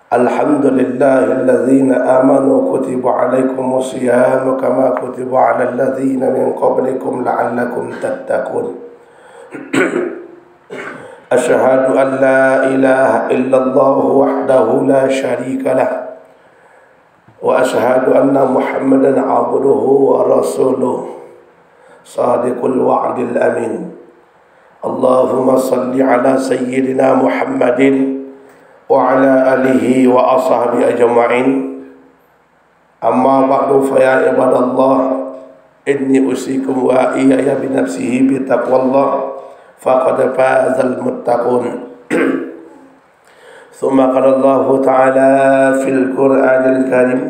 Alhamdulillahilladzina amanu kutiba alaikumus siyam kama kutiba alal ladzina min qablikum la'allakum tattaqun. Asyhadu an la ilaha illallah wahdahu la syarika lah wa asyhadu anna Muhammadan abduhu wa rasuluh sadiqul wa'dil amin. Allahumma salli ala sayyidina Muhammadin wa ala alihi wa ashabihi ajma'in. Amma ba'du fa ya ibadallah, inni usikum wa iyaya bi nafsihi bi taqwallah faqad fazal muttaqun. Thumma qala Allah ta'ala fil Qur'anil Karim,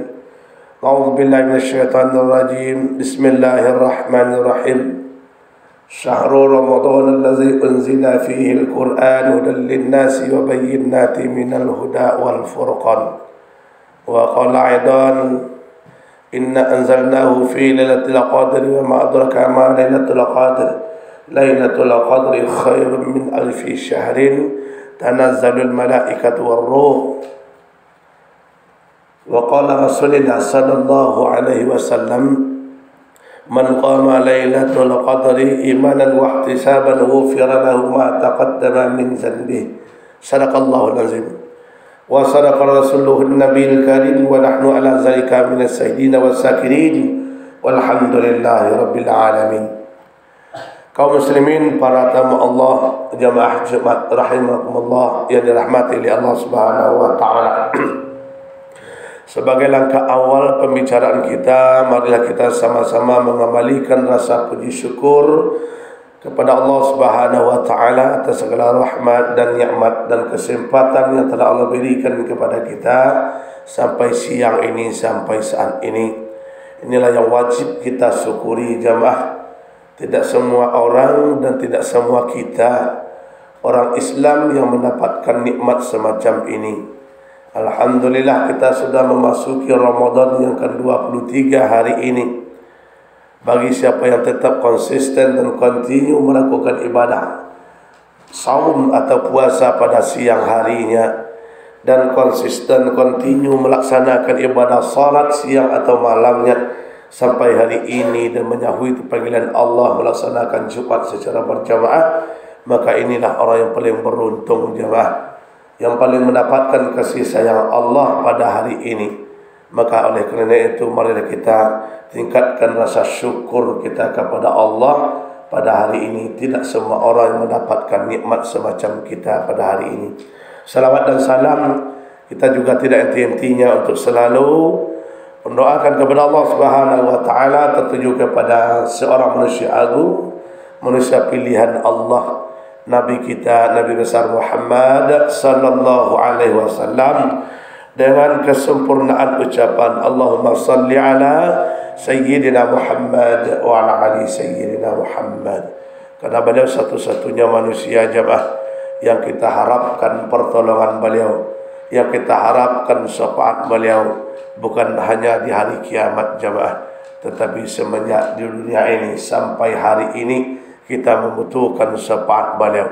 a'udzu billahi minasyaitonir rajim. Bismillahirrahmanirrahim. Syahrul Ramadan allazi unzila fihi al-Qur'an hudan lin-nasi wa bayyinatin minal huda wal furqan. Wa qala aidan, inna anzalnahu fi lailatul qadri wa ma adraka ma lailatul qadri. Lailatul qadri khairun min alfi syahrin tanazzalul malaikatu war ruh. Wa qala Rasulullah sallallahu alaihi wasallam, man qama lailatul qadri imanan wa ihtisaban ghufira lahu ma taqaddama min dhanbihi. Sadaqallahul azim. Wa sadaqa rasuluhu an-nabiyil karim wa nahnu ala zalika minas sayyidin was-sakirin walhamdulillahi rabbil alamin. Kaum muslimin, para tamu Allah, jamaah Jumat rahimakumullah yang dirahmati oleh Allah Subhanahu wa taala. Sebagai langkah awal pembicaraan kita, marilah kita sama-sama mengamalkan rasa puji syukur kepada Allah Subhanahu wa taala atas segala rahmat dan nikmat dan kesempatan yang telah Allah berikan kepada kita sampai siang ini, sampai saat ini. Inilah yang wajib kita syukuri jamaah. Tidak semua orang dan tidak semua kita orang Islam yang mendapatkan nikmat semacam ini. Alhamdulillah, kita sudah memasuki Ramadan yang ke-23 hari ini. Bagi siapa yang tetap konsisten dan kontinu melakukan ibadah saum atau puasa pada siang harinya, dan konsisten kontinu melaksanakan ibadah salat siang atau malamnya sampai hari ini, dan menyahui panggilan Allah melaksanakan Jumat secara berjamaah, maka inilah orang yang paling beruntung jemaah, yang paling mendapatkan kasih sayang Allah pada hari ini. Maka oleh kerana itu, marilah kita tingkatkan rasa syukur kita kepada Allah pada hari ini. Tidak semua orang yang mendapatkan nikmat semacam kita pada hari ini. Salawat dan salam kita juga tidak henti-hentinya untuk selalu mendoakan kepada Allah Subhanahu wa taala, tertuju kepada seorang manusia agung, manusia pilihan Allah, Nabi kita, Nabi besar Muhammad sallallahu alaihi wasallam, dengan kesempurnaan ucapan Allahumma salli ala sayyidina Muhammad wa ala ali sayyidina Muhammad. Karena beliau satu-satunya manusia jemaah yang kita harapkan pertolongan beliau, yang kita harapkan syafaat beliau, bukan hanya di hari kiamat jemaah, tetapi semenjak di dunia ini sampai hari ini kita membutuhkan syafaat beliau.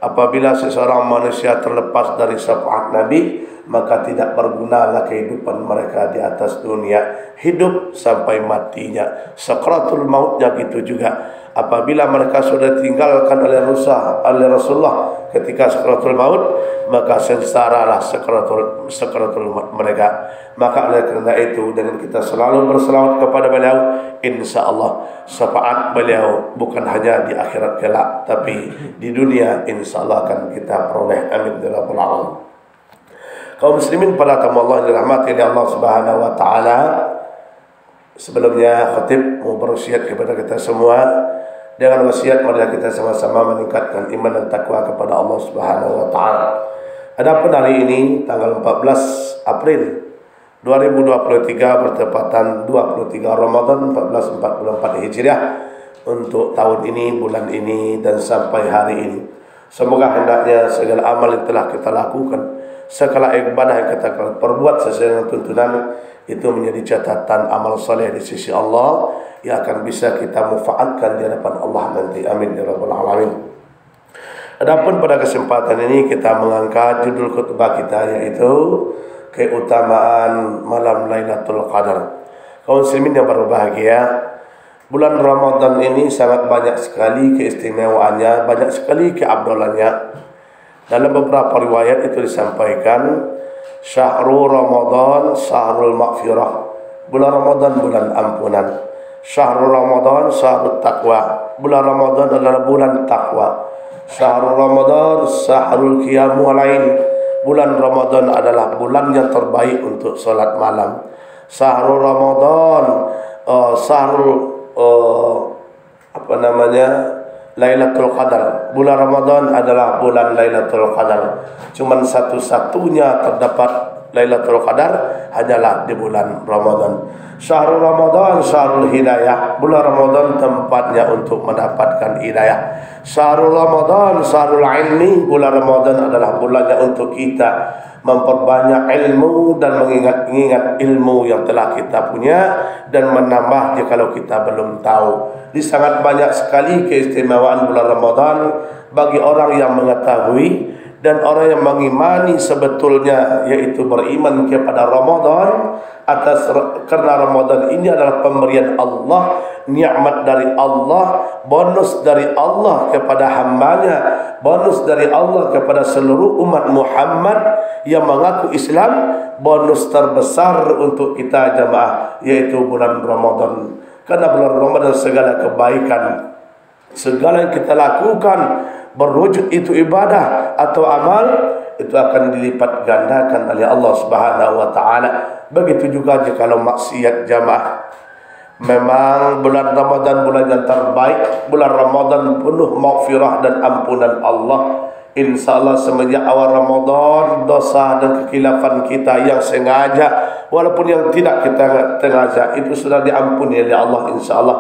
Apabila seseorang manusia terlepas dari syafaat Nabi, maka tidak bergunalah kehidupan mereka di atas dunia, hidup sampai matinya. Sakratul mautnya gitu juga. Apabila mereka sudah tinggalkan oleh Rasulullah ketika sakratul maut, maka sengsaralah sakratul maut mereka. Maka oleh kerana itu, dengan kita selalu berselawat kepada beliau, insyaallah syafaat beliau bukan hanya di akhirat kelak, tapi di dunia insyaallah akan kita peroleh. Amin ya rabbal alamin. Kaum muslimin, para tamu Allah yang dirahmati oleh Allah Subhanahu wa taala, sebelumnya khatib mau berwasiat kepada kita semua. Dengan wasiat, marilah kita sama-sama meningkatkan iman dan takwa kepada Allah Subhanahu wa taala. Adapun hari ini tanggal 14 April 2023 bertepatan 23 Ramadan 1444 Hijriah untuk tahun ini, bulan ini, dan sampai hari ini. Semoga hendaknya segala amal yang telah kita lakukan, segala ibadah yang kita perbuat sesuai dengan tuntunan, itu menjadi catatan amal soleh di sisi Allah yang akan bisa kita manfaatkan di hadapan Allah nanti. Amin ya rabbal alamin. Adapun pada kesempatan ini kita mengangkat judul khutbah kita, yaitu keutamaan malam Lailatul Qadar. Kaum muslimin yang berbahagia, bulan Ramadan ini sangat banyak sekali keistimewaannya, banyak sekali keabdalannya. Dalam beberapa riwayat itu disampaikan, Syahrul Ramadan Syahrul Maghfirah, bulan Ramadan bulan ampunan. Syahrul Ramadan Syahrul Taqwa, bulan Ramadan adalah bulan takwa. Syahrul Ramadan Syahrul Qiyamul Lail, bulan Ramadan adalah bulan yang terbaik untuk solat malam. Syahrul Ramadan Syahrul Lailatul Qadar, bulan Ramadan adalah bulan Lailatul Qadar. Cuman satu-satunya terdapat Lailatul Qadar hanyalah di bulan Ramadan. Syahrul Ramadan Syahrul Hidayah, bulan Ramadan tempatnya untuk mendapatkan hidayah. Syahrul Ramadan Syahrul Ilmi, bulan Ramadan adalah bulannya untuk kita memperbanyak ilmu dan mengingat ilmu yang telah kita punya dan menambah jikalau kita belum tahu. Di sangat banyak sekali keistimewaan bulan Ramadan bagi orang yang mengetahui dan orang yang mengimani sebetulnya, yaitu beriman kepada Ramadan karena Ramadan ini adalah pemberian Allah, nikmat dari Allah, bonus dari Allah kepada hambanya, bonus dari Allah kepada seluruh umat Muhammad yang mengaku Islam, bonus terbesar untuk kita jamaah, yaitu bulan Ramadan. Karena bulan Ramadan segala kebaikan, segala yang kita lakukan berwujud itu ibadah atau amal, itu akan dilipat gandakan oleh Allah Subhanahu wa taala. Begitu juga jikalau maksiat jamaah. Memang bulan Ramadan bulan yang terbaik, bulan Ramadan penuh maghfirah dan ampunan Allah. InsyaAllah semenjak awal Ramadan, dosa dan kekilafan kita yang sengaja walaupun yang tidak kita sengaja itu sudah diampuni oleh Allah insyaAllah.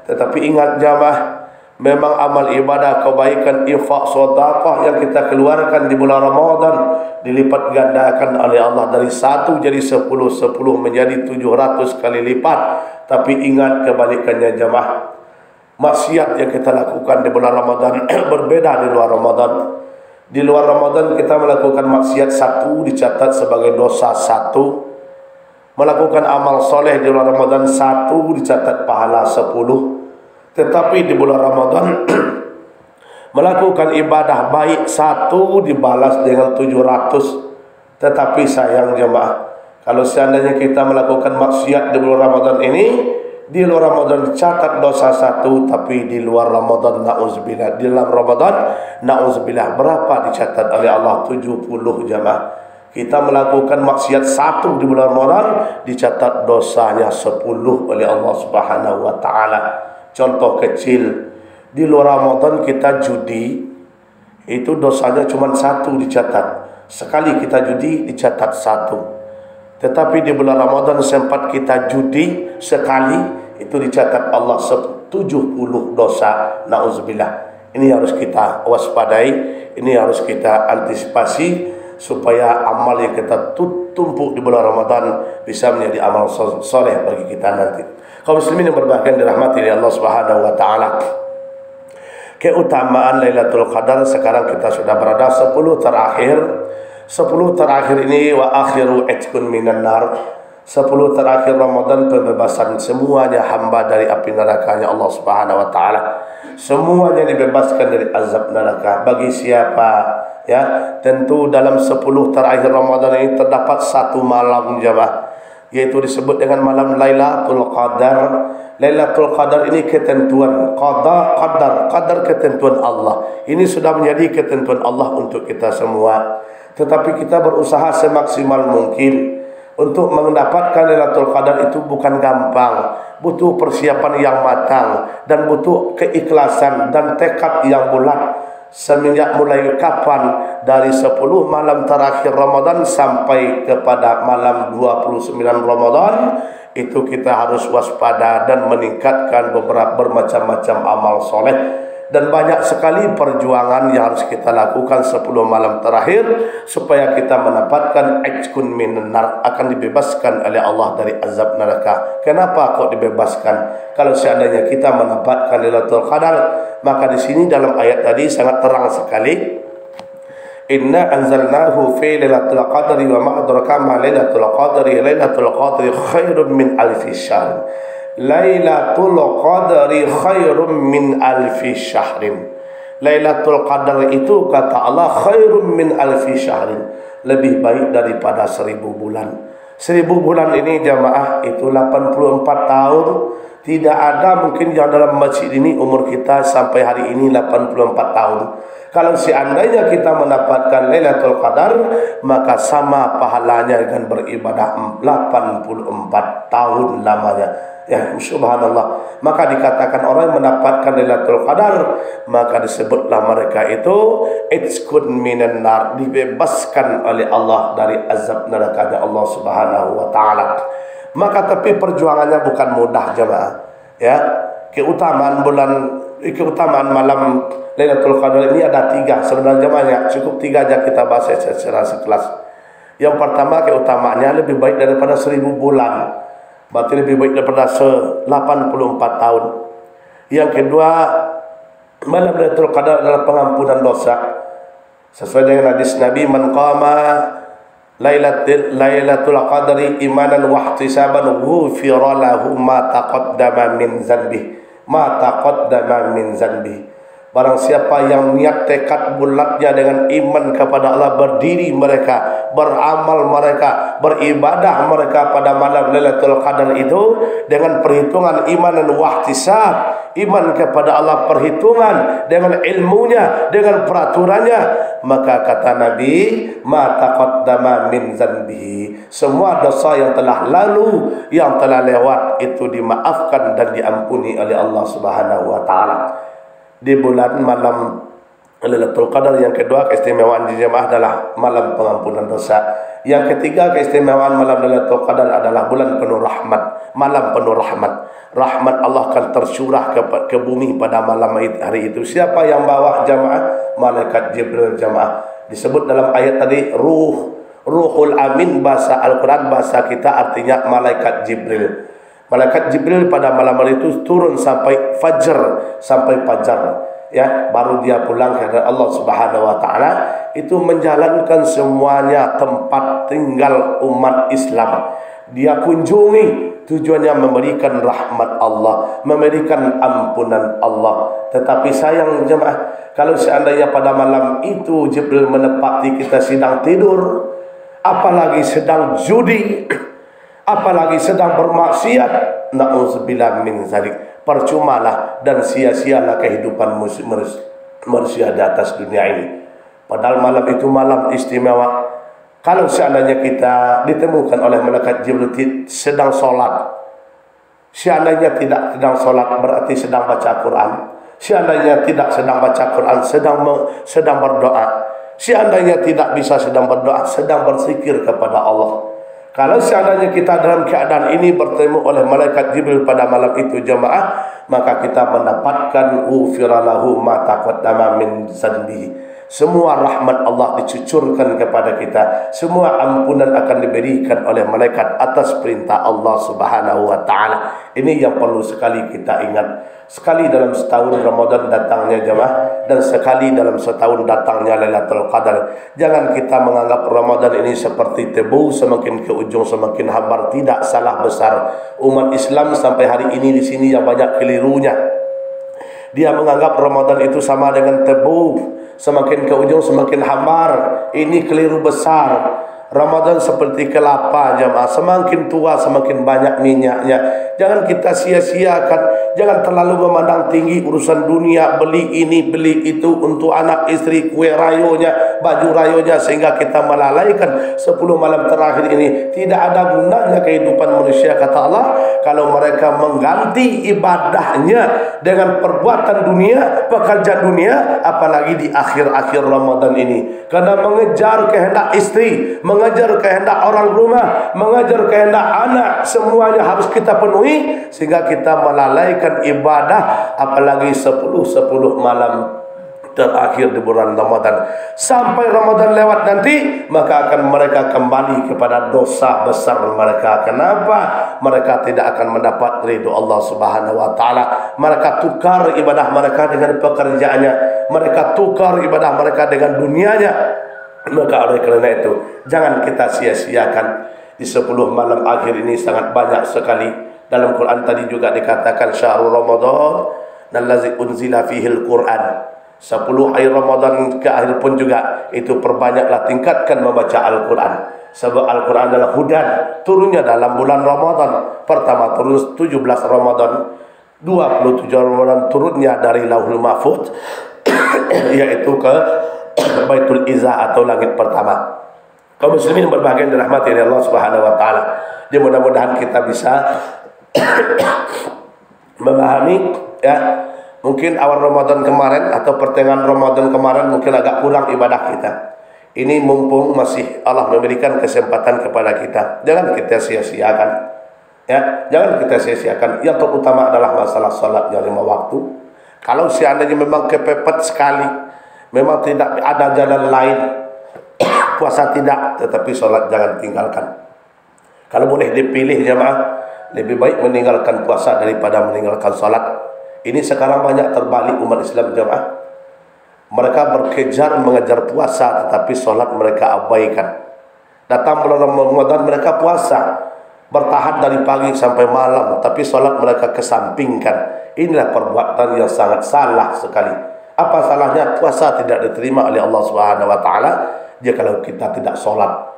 Tetapi ingat jamaah, memang amal ibadah, kebaikan, infak, sedekah yang kita keluarkan di bulan Ramadan dilipat gandakan oleh Allah dari 1 jadi 10, 10 menjadi 700 kali lipat. Tapi ingat kebalikannya jamaah, maksiat yang kita lakukan di bulan Ramadan berbeda di luar Ramadan. Di luar Ramadan kita melakukan maksiat 1 dicatat sebagai dosa 1, melakukan amal soleh di luar Ramadan 1 dicatat pahala 10. Tetapi di bulan Ramadan melakukan ibadah baik 1 dibalas dengan 700. Tetapi sayang jemaah, kalau seandainya kita melakukan maksiat di bulan Ramadan ini, di luar Ramadan dicatat dosa 1, tapi di luar Ramadan na'udzubillah, di dalam Ramadan na'udzubillah berapa dicatat oleh Allah? 70 jemaah. Kita melakukan maksiat 1 di bulan Ramadan dicatat dosanya 10 oleh Allah Subhanahu wa taala. Contoh kecil, di luar Ramadan kita judi, itu dosanya cuma 1 dicatat. Sekali kita judi dicatat 1. Tetapi di bulan Ramadan sempat kita judi sekali, itu dicatat Allah 70 dosa. Na'udzubillah. Ini harus kita waspadai, ini harus kita antisipasi supaya amal yang kita tumpuk di bulan Ramadan bisa menjadi amal soleh bagi kita nanti. Kaum muslimin yang berbahagia dirahmati oleh Allah Subhanahu wa taala. Keutamaan Lailatul Qadar sekarang kita sudah berada 10 terakhir. 10 terakhir ini wa akhiru itqun minan nar. 10 terakhir Ramadan pembebasan semuanya hamba dari api nerakanya Allah Subhanahu wa taala. Semuanya dibebaskan dari azab neraka. Bagi siapa? Ya, tentu dalam 10 terakhir Ramadan ini terdapat 1 malam jemaah, yaitu disebut dengan malam Lailatul Qadar. Lailatul Qadar ini ketentuan qadar ketentuan Allah. Ini sudah menjadi ketentuan Allah untuk kita semua. Tetapi kita berusaha semaksimal mungkin untuk mendapatkan Lailatul Qadar. Itu bukan gampang, butuh persiapan yang matang dan butuh keikhlasan dan tekad yang bulat. Semenjak mulai kapan, dari 10 malam terakhir Ramadan sampai kepada malam 29 Ramadan, itu kita harus waspada dan meningkatkan bermacam-macam amal soleh. Dan banyak sekali perjuangan yang harus kita lakukan 10 malam terakhir supaya kita mendapatkan itqun minan nar, akan dibebaskan oleh Allah dari azab neraka. Kenapa kok dibebaskan? Kalau seandainya kita mendapatkan Lailatul Qadar, maka di sini dalam ayat tadi sangat terang sekali. Inna anzalnahu fi lailatul qadri wa ma adraka ma lailatul qadri. Lailatul qadri khairun min alfi syahr. Lailatul qadri khairun min alfi syahrin. Lailatul qadar itu kata Allah khairun min alfi syahrin, lebih baik daripada 1000 bulan. 1000 bulan ini jamaah itu 84 tahun. Tidak ada mungkin yang dalam masjid ini umur kita sampai hari ini 84 tahun. Kalau seandainya kita mendapatkan Lailatul Qadar, maka sama pahalanya dengan beribadah 84 tahun lamanya. Ya, subhanallah. Maka dikatakan orang yang mendapatkan Lailatul Qadar, maka disebutlah mereka itu itskun minan nar, dibebaskan oleh Allah dari azab neraka Allah Subhanahu wa taala. Maka tapi perjuangannya bukan mudah jemaah. Ya, keutamaan malam Lailatul Qadar ini ada 3. Sebenarnya banyak, cukup 3 aja kita bahas secara sekelas. Yang pertama, keutamaannya lebih baik daripada 1000 bulan. Berarti lebih baik daripada 84 tahun. Yang kedua, malam Lailatul Qadar adalah pengampunan dosa. Sesuai dengan hadis Nabi, man qama Lailatul Qadri imanan wa ihtisaban ghufira lahu ma taqaddama min zanbi. Barang siapa yang niat tekad bulatnya dengan iman kepada Allah, berdiri mereka, beramal mereka, beribadah mereka pada malam Lailatul Qadar itu dengan perhitungan iman dan wahtisab, iman kepada Allah, perhitungan dengan ilmunya, dengan peraturannya, maka kata Nabi, ma taqaddama min zanbihi, semua dosa yang telah lalu, yang telah lewat itu dimaafkan dan diampuni oleh Allah Subhanahu wa taala. Di bulan malam Lailatul Qadar yang kedua keistimewaan di jemaah adalah malam pengampunan dosa. Yang ketiga keistimewaan malam Lailatul Qadar adalah bulan penuh rahmat, malam penuh rahmat. Rahmat Allah akan tercurah ke bumi pada malam hari itu. Siapa yang bawa jemaah? Malaikat Jibril jemaah. Disebut dalam ayat tadi Ruhul Amin, bahasa Al-Quran, bahasa kita artinya malaikat Jibril. Malaikat Jibril pada malam hari itu turun sampai fajar, ya, baru dia pulang kepada Allah Subhanahu wa taala, itu menjalankan semuanya tempat tinggal umat Islam. Dia kunjungi, tujuannya memberikan rahmat Allah, memberikan ampunan Allah. Tetapi sayang jemaah, kalau seandainya pada malam itu Jibril menepati kita sedang tidur, apalagi sedang judi, apalagi sedang bermaksiat, na'udzubillah min zalik, percumalah dan sia-sialah kehidupan manusia di atas dunia ini. Padahal malam itu malam istimewa. Kalau seandainya kita ditemukan oleh malaikat Jibril sedang sholat, seandainya tidak sedang sholat berarti sedang baca Quran, seandainya tidak sedang baca Quran sedang berdoa, seandainya tidak bisa sedang berdoa, sedang berzikir kepada Allah. Kalau seandainya kita dalam keadaan ini bertemu oleh malaikat Jibril pada malam itu jemaah, maka kita mendapatkan ghufira lahu ma taqaddama min zanbihi. Semua rahmat Allah dicucurkan kepada kita. Semua ampunan akan diberikan oleh malaikat atas perintah Allah Subhanahu wa taala. Ini yang perlu sekali kita ingat. Sekali dalam setahun Ramadan datangnya jemaah, dan sekali dalam setahun datangnya Lailatul Qadar. Jangan kita menganggap Ramadan ini seperti tebu, semakin ke ujung semakin hambar. Tidak, salah besar. Umat Islam sampai hari ini di sini yang banyak kelirunya. Dia menganggap Ramadan itu sama dengan tebu, semakin ke ujung semakin hambar. Ini keliru besar. Ramadan seperti kelapa jemaah, semakin tua semakin banyak minyaknya. Jangan kita sia-siakan, jangan terlalu memandang tinggi urusan dunia, beli ini beli itu untuk anak istri, kue rayonya, baju rayonya, sehingga kita melalaikan 10 malam terakhir ini. Tidak ada gunanya kehidupan manusia, kata Allah, kalau mereka mengganti ibadahnya dengan perbuatan dunia, pekerjaan dunia, apalagi di akhir-akhir Ramadan ini. Karena mengejar kehendak istri, mengejar kehendak orang rumah, mengejar kehendak anak, semuanya harus kita penuhi, sehingga kita melalaikan ibadah, apalagi 10 malam terakhir di bulan Ramadan. Sampai Ramadan lewat nanti, maka akan mereka kembali kepada dosa besar mereka. Kenapa? Mereka tidak akan mendapat ridho Allah Subhanahu wa taala. Mereka tukar ibadah mereka dengan pekerjaannya, mereka tukar ibadah mereka dengan dunianya. Maka oleh kerana itu, jangan kita sia-siakan di 10 malam akhir ini. Sangat banyak sekali. Dalam Quran tadi juga dikatakan syahrul Ramadan allazi unzila fihil Quran. 10 hari Ramadan ke akhir pun juga itu perbanyaklah, tingkatkan membaca Al-Quran. Sebab Al-Quran adalah hudan, turunnya dalam bulan Ramadan. Pertama turun 17 Ramadan, 27 Ramadan turunnya dari Lauhul Mahfuz yaitu ke Baitul Izzah atau langit pertama. Kaum muslimin berbahagia dirahmati oleh Allah Subhanahu wa taala. Jadi mudah-mudahan kita bisa memahami, ya. Mungkin awal Ramadan kemarin atau pertengahan Ramadan kemarin mungkin agak kurang ibadah kita. Ini mumpung masih Allah memberikan kesempatan kepada kita. Jangan kita sia-siakan. Ya, jangan kita sia-siakan. Yang terutama adalah masalah salatnya 5 waktu. Kalau seandainya memang kepepet sekali, memang tidak ada jalan lain, puasa tidak, tetapi salat jangan tinggalkan. Kalau boleh dipilih jemaah, lebih baik meninggalkan puasa daripada meninggalkan salat. Ini sekarang banyak terbalik umat Islam jemaah. Mereka berkejar mengejar puasa, tetapi solat mereka abaikan. Datang bulan Ramadan mereka puasa, bertahan dari pagi sampai malam, tapi solat mereka kesampingkan. Inilah perbuatan yang sangat salah sekali. Apa salahnya? Puasa tidak diterima oleh Allah Subhanahu wa taala jika kalau kita tidak solat.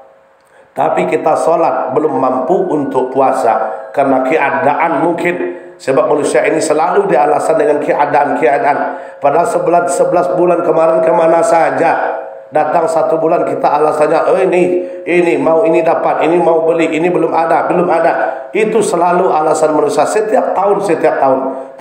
Tapi kita solat belum mampu untuk puasa karena keadaan mungkin. Sebab manusia ini selalu dialasan dengan keadaan-keadaan. Padahal 11 bulan kemarin kemana saja. Datang 1 bulan kita alasannya, oh ini mau ini dapat, ini mau beli, ini belum ada. Itu selalu alasan manusia setiap tahun.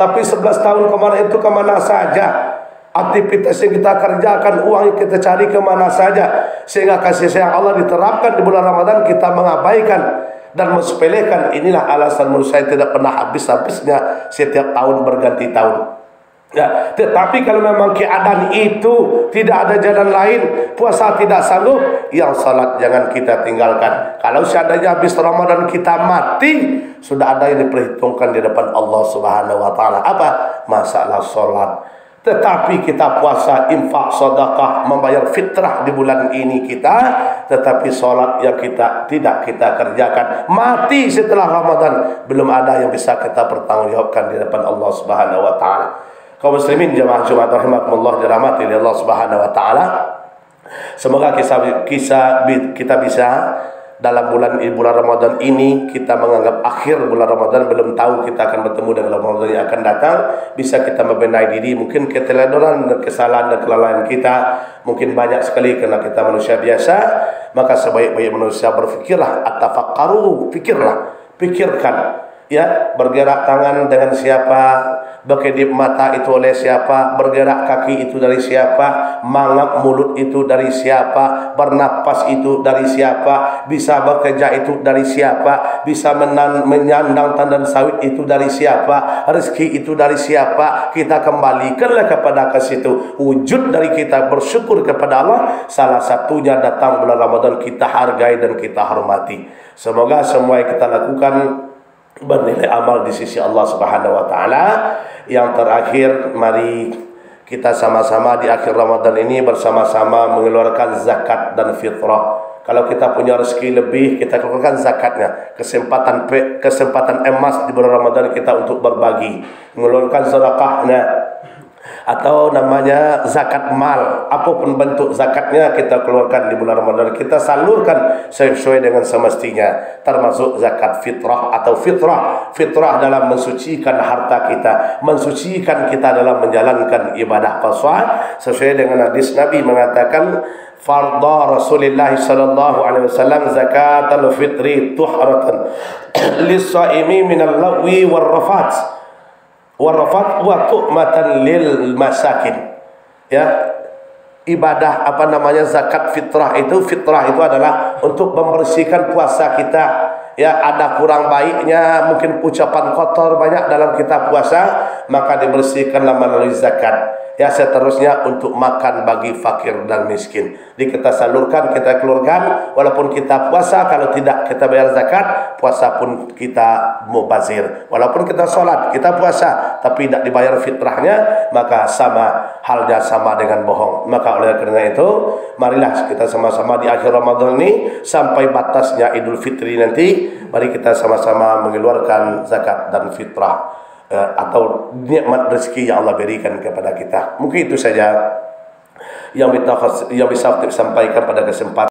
Tapi 11 tahun kemarin itu kemana saja. Aktivitas yang kita kerjakan, uang yang kita cari kemana saja. Sehingga kasih sayang Allah diterapkan di bulan Ramadan, kita mengabaikan dan mensepelekan. Inilah alasan manusia yang tidak pernah habis-habisnya setiap tahun berganti tahun. Ya, tetapi kalau memang keadaan itu tidak ada jalan lain, puasa tidak sanggup, yang salat jangan kita tinggalkan. Kalau seandainya habis Ramadan kita mati, sudah ada yang diperhitungkan di depan Allah Subhanahu wa taala. Apa? Masalah salat. Tetapi kita puasa, infak, sedekah, membayar fitrah di bulan ini kita, tetapi solat yang kita tidak kita kerjakan, mati setelah Ramadan, belum ada yang bisa kita pertanggungjawabkan di depan Allah Subhanahu wa taala. Kaum muslimin jemaah Jumat rahimakumullah dirahmati oleh Allah Subhanahu wa taala. Semoga kita bisa dalam bulan Ramadan ini, kita menganggap akhir bulan Ramadan, belum tahu kita akan bertemu dengan Ramadan yang akan datang, bisa kita membenahi diri. Mungkin keteledoran dan kesalahan dan kelalaian kita mungkin banyak sekali karena kita manusia biasa. Maka sebaik-baik manusia berfikirlah, atafakkaru, pikirkan, ya, bergerak tangan dengan siapa, berkedip mata itu oleh siapa, bergerak kaki itu dari siapa, mangap mulut itu dari siapa, bernapas itu dari siapa, bisa bekerja itu dari siapa, bisa menyandang tandan sawit itu dari siapa, rezeki itu dari siapa. Kita kembalikanlah kepada ke situ. Wujud dari kita bersyukur kepada Allah, salah satunya datang bulan Ramadan, kita hargai dan kita hormati. Semoga semua yang kita lakukan bernilai amal di sisi Allah Subhanahu wa taala. Yang terakhir, mari kita sama-sama di akhir Ramadan ini bersama-sama mengeluarkan zakat dan fitrah. Kalau kita punya rezeki lebih, kita keluarkan zakatnya. Kesempatan emas di bulan Ramadan kita untuk berbagi, mengeluarkan sedekahnya, atau namanya zakat mal. Apapun bentuk zakatnya kita keluarkan di bulan Ramadan, kita salurkan sesuai dengan semestinya, termasuk zakat fitrah atau fitrah dalam mensucikan harta kita, mensucikan kita dalam menjalankan ibadah puasa sesuai dengan hadis Nabi mengatakan, farda Rasulullah sallallahu alaihi wasallam zakatul fitri tuhratan lis-shaimi minal lagwi war-rafat wa tu'matan lil masakin. Ya, ibadah zakat fitrah itu adalah untuk membersihkan puasa kita. Ya, ada kurang baiknya, mungkin ucapan kotor banyak dalam kita puasa, maka dibersihkanlah melalui zakat. Ya, seterusnya untuk makan bagi fakir dan miskin. Jadi kita salurkan, kita keluarkan, walaupun kita puasa, kalau tidak kita bayar zakat, puasa pun kita mubazir. Walaupun kita sholat, kita puasa, tapi tidak dibayar fitrahnya, maka sama halnya sama dengan bohong. Maka oleh karena itu, marilah kita sama-sama di akhir Ramadan ini sampai batasnya Idul Fitri nanti, mari kita sama-sama mengeluarkan zakat dan fitrah atau nikmat rezeki yang Allah berikan kepada kita. Mungkin itu saja yang bisa sampaikan pada kesempatan